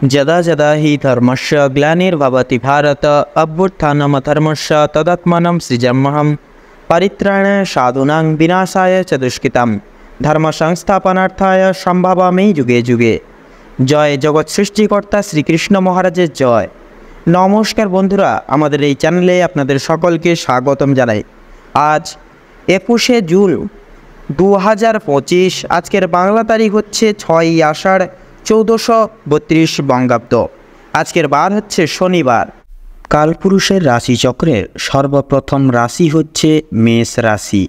যদা যদা হি ধর্মস্য গ্লানির্ভবতি ভারত অভ্যুত্থানমধর্মস্য তদাত্মাनं সৃজাম্যহম পরিত্রাণায় সাধূনাং বিনাশায় চ দুষ্কৃতাম ধর্ম সংস্থাপনার্থায় সম্ভবামি যুগে যুগে। জয় জগৎ সৃষ্টিকর্তা শ্রীকৃষ্ণ মহারাজের জয়। নমস্কার বন্ধুরা, আমাদের এই চ্যানেলে আপনাদের সকলকে স্বাগতম জানাই। আজ 21শে জুন 2025। আজকের বাংলা তারিখ হচ্ছে 6ই আষাঢ় 1432 বঙ্গাব্দ। আজকের বার হচ্ছে শনিবার। কালপুরুষের রাশিচক্রের সর্বপ্রথম রাশি হচ্ছে মেষ রাশি।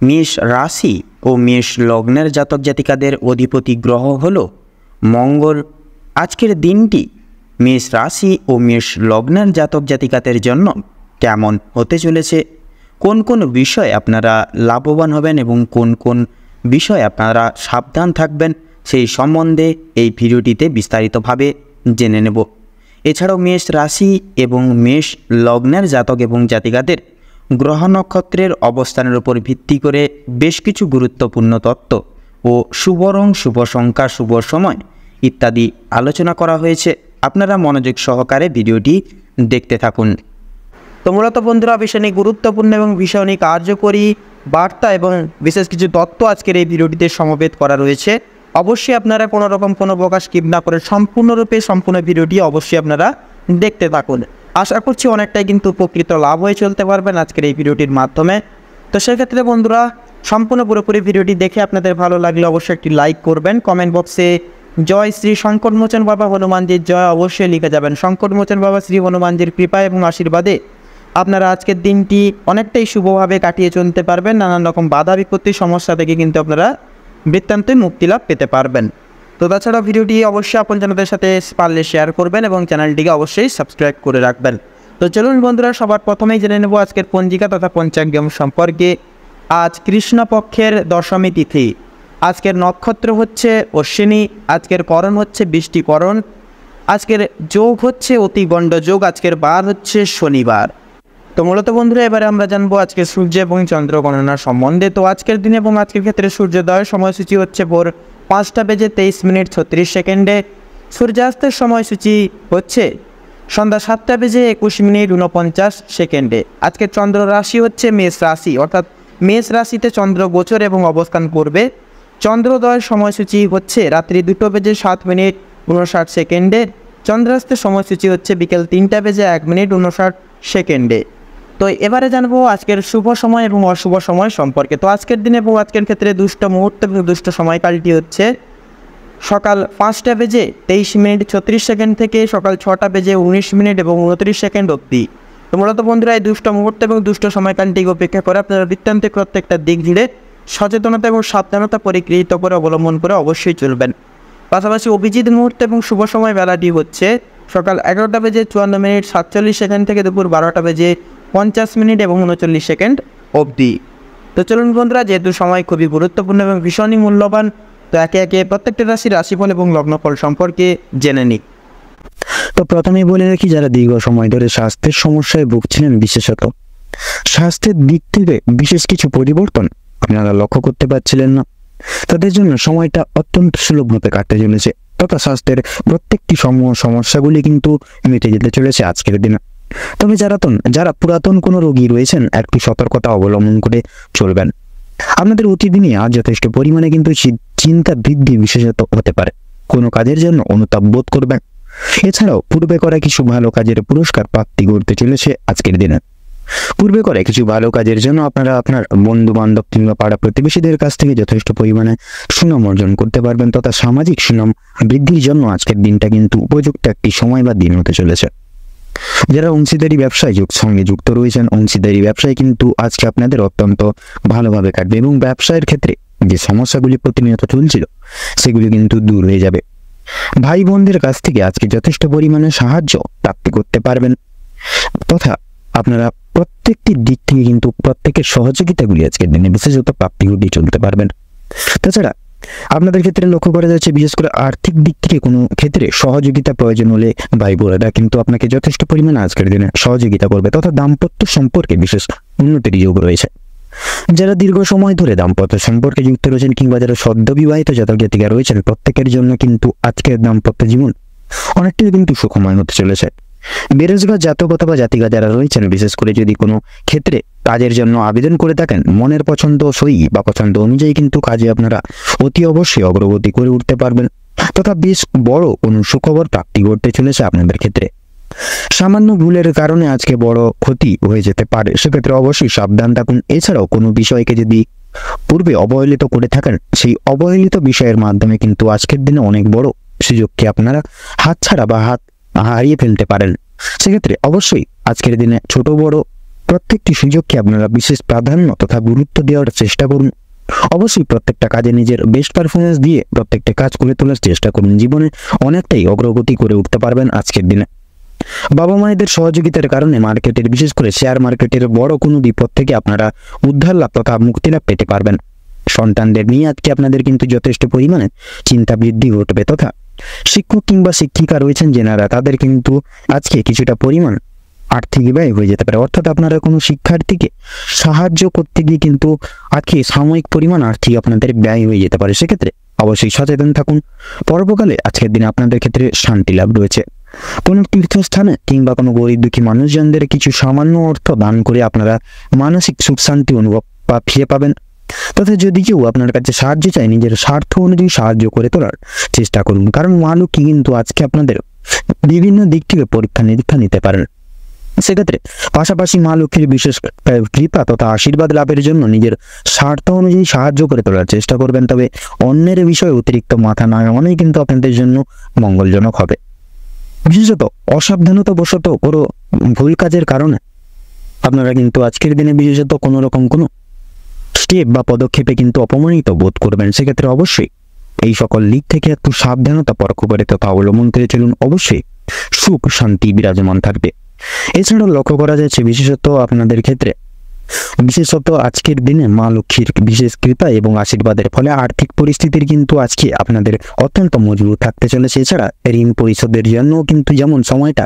মেষ রাশি ও মেষ লগ্নের জাতক জাতিকাদের অধিপতি গ্রহ হল মঙ্গল। আজকের দিনটি মেষ রাশি ও মেষ লগ্নের জাতক জাতিকাদের জন্য কেমন হতে চলেছে, কোন কোন বিষয়ে আপনারা লাভবান হবেন এবং কোন কোন বিষয়ে আপনারা সাবধান থাকবেন, সেই সম্বন্ধে এই ভিডিওটিতে বিস্তারিতভাবে জেনে নেব। এছাড়াও মেষ রাশি এবং মেষ লগ্নের জাতক এবং জাতিকাদের গ্রহ নক্ষত্রের অবস্থানের উপর ভিত্তি করে বেশ কিছু গুরুত্বপূর্ণ তত্ত্ব ও শুভ রং, শুভ সংখ্যা, শুভ সময় ইত্যাদি আলোচনা করা হয়েছে। আপনারা মনোযোগ সহকারে ভিডিওটি দেখতে থাকুন। তো মূলত বন্ধুরা, ভীষণই গুরুত্বপূর্ণ এবং ভীষণই কার্যকরী বার্তা এবং বিশেষ কিছু তত্ত্ব আজকের এই ভিডিওটিতে সমবেত করা রয়েছে। অবশ্যই আপনারা কোনো রকম কোনো প্রকাশ স্কিপ না করে সম্পূর্ণ ভিডিওটি অবশ্যই আপনারা দেখতে থাকুন। আশা করছি অনেকটাই কিন্তু উপকৃত লাভ হয়ে চলতে পারবেন আজকের এই ভিডিওটির মাধ্যমে। তো সেক্ষেত্রে বন্ধুরা, সম্পূর্ণ পুরোপুরি ভিডিওটি দেখে আপনাদের ভালো লাগলে অবশ্যই একটি লাইক করবেন। কমেন্ট বক্সে জয় শ্রী সংকটমোচন বাবা হনুমানজির জয় অবশ্যই লিখে যাবেন। সংকটমোচন বাবা শ্রী হনুমানজির কৃপা এবং আশীর্বাদে আপনারা আজকের দিনটি অনেকটাই শুভভাবে কাটিয়ে চলতে পারবেন। নানান রকম বাধা বিপত্তি সমস্যা থেকে কিন্তু আপনারা বৃত্তান্তে মুক্তি লাভ পেতে পারবেন। তো তাছাড়া ভিডিওটি অবশ্যই আপনজনদের সাথে পারলে শেয়ার করবেন এবং চ্যানেলটিকে অবশ্যই সাবস্ক্রাইব করে রাখবেন। তো চলুন বন্ধুরা, সবার প্রথমেই জেনে নেব আজকের পঞ্জিকা তথা পঞ্চাঙ্গম সম্পর্কে। আজ কৃষ্ণপক্ষের দশমী তিথি। আজকের নক্ষত্র হচ্ছে অশ্বিনী। আজকের করণ হচ্ছে বৃষ্টিকরণ। আজকের যোগ হচ্ছে অতিগণ্ড যোগ। আজকের বার হচ্ছে শনিবার। তো মূলত বন্ধুরা, এবারে আমরা জানবো আজকে সূর্য এবং চন্দ্র গণনার সম্বন্ধে। তো আজকের দিনে এবং আজকের ক্ষেত্রে সূর্যোদয়ের সময়সূচি হচ্ছে ভোর 5:23 সূর্যাস্তের সময়সূচি হচ্ছে সন্ধ্যা 7:21 আজকের চন্দ্র রাশি হচ্ছে মেষ রাশি, অর্থাৎ মেষ রাশিতে চন্দ্র গোচর এবং অবস্থান করবে। চন্দ্রোদয়ের সময়সূচি হচ্ছে রাত্রি 2:07 চন্দ্রাস্তের সময়সূচি হচ্ছে বিকেল 3:01 তো এবারে জানবো আজকের শুভ সময় এবং অশুভ সময় সম্পর্কে। তো আজকের দিনে এবং আজকের ক্ষেত্রে দুষ্ট মুহূর্ত এবং দুষ্ট সময়কালটি হচ্ছে সকাল 5:23 থেকে সকাল 6:19 এবং 29 অবধি। তো মূলত বন্ধুরা, এই দুষ্ট মুহূর্ত এবং দুষ্ট সময়কালটি উপেক্ষা করে আপনারা বৃত্তান্তে প্রত্যেকটা দিক জুড়ে সচেতনতা এবং সাবধানতা পরিগৃহীত করে অবলম্বন করে অবশ্যই চলবেন। পাশাপাশি অভিজিৎ মুহূর্ত এবং শুভ সময় বেলাটি হচ্ছে সকাল 11:47 থেকে দুপুর 12:50 এবং 39 অবধি। তো চলুন বন্ধুরা, যেহেতু সময় খুবই গুরুত্বপূর্ণ এবং ভীষণই মূল্যবান, তো একে একে প্রত্যেকটা রাশির রাশিফল এবং লগ্নফল সম্পর্কে জেনে নিই। তো প্রথমেই বলে রাখি, যারা দীর্ঘ সময় ধরে স্বাস্থ্যের সমস্যায় ভুগছিলেন, বিশেষত স্বাস্থ্যের দিক থেকে বিশেষ কিছু পরিবর্তন আপনারা লক্ষ্য করতে পারছিলেন না, তাদের জন্য সময়টা অত্যন্ত সুলভভাবে কাটতে চলেছে তথা স্বাস্থ্যের প্রত্যেকটি সমস্যাগুলি কিন্তু মিটে যেতে চলেছে আজকের দিনে। তবে যারা পুরাতন কোনো রোগী রয়েছেন, একটু সতর্কতা অবলম্বন করে চলবেন। আপনাদের প্রতিদিনই আজ যথেষ্ট পরিমাণে কিন্তু চিন্তা বৃদ্ধি বিশেষত হতে পারে। কোনো কাজের জন্য অনুতাপ বোধ করবেন। এছাড়াও পূর্বে করা কিছু ভালো কাজের পুরস্কার প্রাপ্তি করতে চলেছে আজকের দিনে। পূর্বে করে কিছু ভালো কাজের জন্য আপনারা আপনার বন্ধু বান্ধব কিংবা পাড়া প্রতিবেশীদের কাছ থেকে যথেষ্ট পরিমাণে সুনাম অর্জন করতে পারবেন তথা সামাজিক সুনাম বৃদ্ধির জন্য আজকের দিনটা কিন্তু উপযুক্ত একটি সময় বা দিন হতে চলেছে। যারা অংশীদারি ব্যবসায় সঙ্গে যুক্ত রয়েছেন, অংশীদারি ব্যবসায় কিন্তু আজকে আপনাদের অত্যন্ত ভালোভাবে কাটবে এবং ব্যবসায়ের ক্ষেত্রে যে সমস্যাগুলি প্রতিনিয়ত চলছিল সেগুলি কিন্তু দূর হয়ে যাবে। ভাই বোনদের কাছ থেকে আজকে যথেষ্ট পরিমাণে সাহায্য প্রাপ্তি করতে পারবেন তথা আপনারা প্রত্যেকটি দিক থেকে কিন্তু প্রত্যেকের সহযোগিতাগুলি আজকের দিনে বিশেষত প্রাপ্তি ঘটিয়ে চলতে পারবেন। তাছাড়া আপনাদের ক্ষেত্রে লক্ষ্য করা যাচ্ছে, বিশেষ করে আর্থিক দিক থেকে কোনো ক্ষেত্রে সহযোগিতা প্রয়োজন হলে ভাই বোনেরা কিন্তু আপনাকে যথেষ্ট পরিমাণে আজকের দিনে সহযোগিতা করবে তথা দাম্পত্য সম্পর্কে বিশেষ উন্নতির যোগ রয়েছে। যারা দীর্ঘ সময় ধরে দাম্পত্য সম্পর্কে যুক্ত রয়েছেন কিংবা যারা সদ্য বিবাহিত জাতক জাতিকা রয়েছেন, প্রত্যেকের জন্য কিন্তু আজকের দাম্পত্য জীবন অনেকটাই কিন্তু সুখময় হতে চলেছে। বেরোজগার জাতক অথবা জাতিকা যারা রয়েছেন, বিশেষ করে যদি কোনো ক্ষেত্রে কাজের জন্য আবেদন করে থাকেন, মনের পছন্দ সই বা পছন্দ অনুযায়ী কিন্তু কাজে আপনারা অতি অবশ্যই অগ্রগতি করে উঠতে পারবেন তথা বেশ বড় কোনো সুখবর প্রাপ্তি ঘটতে চলেছে আপনাদের ক্ষেত্রে। সামান্য ভুলের কারণে আজকে বড় ক্ষতি হয়ে যেতে পারে, সেক্ষেত্রে অবশ্যই সাবধান থাকুন। এছাড়াও কোনো বিষয়কে যদি পূর্বে অবহেলিত করে থাকেন, সেই অবহেলিত বিষয়ের মাধ্যমে কিন্তু আজকের দিনে অনেক বড় সুযোগকে আপনারা হাতছাড়া বা হারিয়ে ফেলতে পারেন। সেক্ষেত্রে অবশ্যই আজকের দিনে ছোট বড় প্রত্যেকটি সুযোগকে আপনারা বিশেষ প্রাধান্য তথা গুরুত্ব দেওয়ার চেষ্টা করুন। অবশ্যই প্রত্যেকটা কাজে নিজের বেস্ট পারফরমেন্স দিয়ে প্রত্যেকটা কাজ করে তোলার চেষ্টা করুন। জীবনে অনেকটাই অগ্রগতি করে উঠতে পারবেন আজকের দিনে। বাবা মায়েদের সহযোগিতার কারণে মার্কেটের, বিশেষ করে শেয়ার মার্কেটের বড় কোনো বিপদ থেকে আপনারা উদ্ধার লাভ তথা মুক্তি লাভ পেতে পারবেন। সন্তানদের নিয়ে আজকে আপনাদের কিন্তু যথেষ্ট পরিমাণে চিন্তা বৃদ্ধি ঘটবে তথা শিক্ষক কিংবা শিক্ষিকা রয়েছেন যেনারা, তাদের কিন্তু আজকে কিছুটা পরিমাণ আর্থিক ব্যয় হয়ে যেতে পারে। অর্থাৎ আপনারা কোনো শিক্ষার্থীকে সাহায্য করতে গিয়ে কিন্তু আজকে সাময়িক পরিমাণ আর্থিক আপনাদের ব্যয় হয়ে যেতে পারে। সেক্ষেত্রে অবশ্যই সচেতন থাকুন। পরবর্তীকালে আজকের দিনে আপনাদের ক্ষেত্রে শান্তি লাভ রয়েছে। কোনো তীর্থস্থানে কিংবা কোনো গরিব দুঃখী মানুষজনদের কিছু সামান্য অর্থ দান করে আপনারা মানসিক সুখ শান্তি অনুভব বা ফিরে পাবেন। তথা যদি কেউ আপনার কাছে সাহায্য চায়, নিজের স্বার্থ অনুযায়ী সাহায্য করে তোলার চেষ্টা করুন, কারণ মা লক্ষ্মী কিন্তু আজকে আপনাদের বিভিন্ন দিক থেকে পরীক্ষা নিরীক্ষা নিতে পারেন। সেক্ষেত্রে পাশাপাশি মা লক্ষ্মীর বিশেষ কৃপা তথা আশীর্বাদ লাভের জন্য নিজের স্বার্থ অনুযায়ী সাহায্য করে তোলার চেষ্টা করবেন। তবে অন্যের বিষয়ে অতিরিক্ত মাথা না ঘামানোই কিন্তু আপনাদের জন্য মঙ্গলজনক হবে। বিশেষত অসাবধানতা বশত কোনো ভুল কাজের কারণে আপনারা কিন্তু আজকের দিনে বিশেষত কোনো রকম কোনো স্টেপ বা পদক্ষেপে কিন্তু অপমানিত বোধ করবেন। সেক্ষেত্রে অবশ্যই এই সকল দিক থেকে একটু সাবধানতা পরোক্ষভাবে তথা অবলম্বন করে চলুন। অবশ্যই সুখ শান্তি বিরাজমান থাকবে। এছাড়াও লক্ষ্য করা যাচ্ছে বিশেষত আপনাদের ক্ষেত্রে আজকের দিনে মা লক্ষ্মীর বিশেষ কৃপা এবং আশীর্বাদের ফলে আর্থিক পরিস্থিতির কিন্তু আজকে আপনাদের অত্যন্ত মজবুত থাকতে চলেছে। এছাড়া ঋণ পরিশোধের জন্য কিন্তু যেমন সময়টা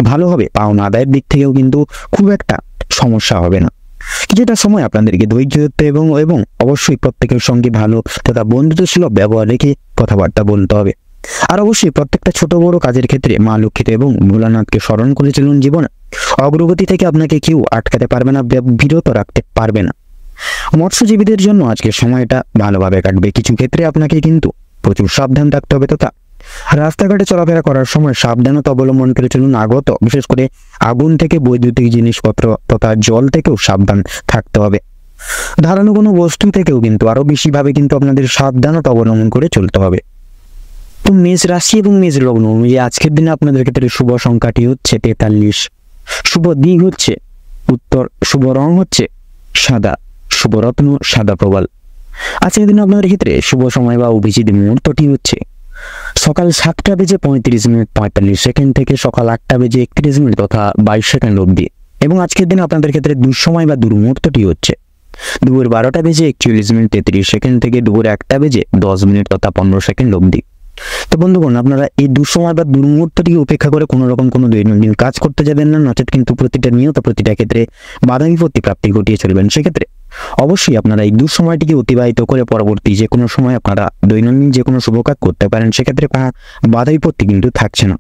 ভালো হবে, পাওনা আদায়ের দিক থেকেও কিন্তু খুব একটা সমস্যা হবে না। কিছুটা সময় আপনাদেরকে ধৈর্য ধরতে এবং অবশ্যই প্রত্যেকের সঙ্গে ভালো তথা বন্ধুত্বসুলভ ব্যবহার রেখে কথাবার্তা বলতে হবে। আর অবশ্যই প্রত্যেকটা ছোট বড় কাজের ক্ষেত্রে মা লক্ষ্মীতে এবং ভোলানাথকে স্মরণ করে চলুন। জীবনে অগ্রগতি থেকে আপনাকে কেউ আটকাতে পারবে না, বিরত রাখতে পারবে না। মৎস্যজীবীদের জন্য আজকের সময়টা ভালোভাবে কাটবে। কিছু ক্ষেত্রে আপনাকে কিন্তু প্রচুর সাবধান থাকতে হবে তথা রাস্তাঘাটে চলাফেরা করার সময় সাবধানতা অবলম্বন করে চলুন। বিশেষ করে আগুন থেকে, বৈদ্যুতিক জিনিসপত্র তথা জল থেকেও সাবধান থাকতে হবে। ধারালো কোনো বস্তু থেকেও কিন্তু আরো বেশিভাবে কিন্তু আপনাদের সাবধানতা অবলম্বন করে চলতে হবে। তো মেষ রাশি এবং মেষ লগ্ন অনুযায়ী আজকের দিনে আপনাদের ক্ষেত্রে শুভ সংখ্যাটি হচ্ছে 43, শুভ দিক হচ্ছে উত্তর, শুভ রং হচ্ছে সাদা, শুভ রত্ন সাদা প্রবাল। আজকের দিনে আপনাদের ক্ষেত্রে শুভ সময় বা অভিজিৎ মুহূর্তটি হচ্ছে সকাল 7:45 থেকে সকাল 8:31 তথা 22 অবধি। এবং আজকের দিনে আপনাদের ক্ষেত্রে দুঃসময় বা দুর্মুহূর্তটি হচ্ছে দুপুর 12:41 থেকে দুপুর 1:10 তথা 15 অবধি। তো বন্ধুগণ, আপনারা এই দুঃসময় বা দুর্মুহূর্তটিকে উপেক্ষা করে কোনো রকম কোনো দৈনন্দিন কাজ করতে যাবেন না, নচেত কিন্তু প্রতিটা ক্ষেত্রে বাধা বিপত্তি প্রাপ্তি ঘটিয়ে চলবেন। সেক্ষেত্রে অবশ্যই আপনারা এই দুঃসময়টিকে অতিবাহিত করে পরবর্তী যে কোনো সময় আপনারা দৈনন্দিন যে কোনো শুভ কাজ করতে পারেন, সেক্ষেত্রে কোনো বাধা বিপত্তি কিন্তু থাকছে না।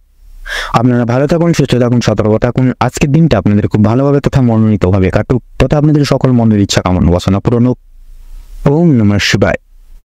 আপনারা ভালো থাকুন, সুস্থ থাকুন, সতর্ক থাকুন। আজকের দিনটা আপনাদের খুব ভালোভাবে তথা মনোনীতভাবে কাটুক তথা আপনাদের সকল মনের ইচ্ছা কামনা বাসনা পূরণ হোক। ওম নমঃ শিবায়।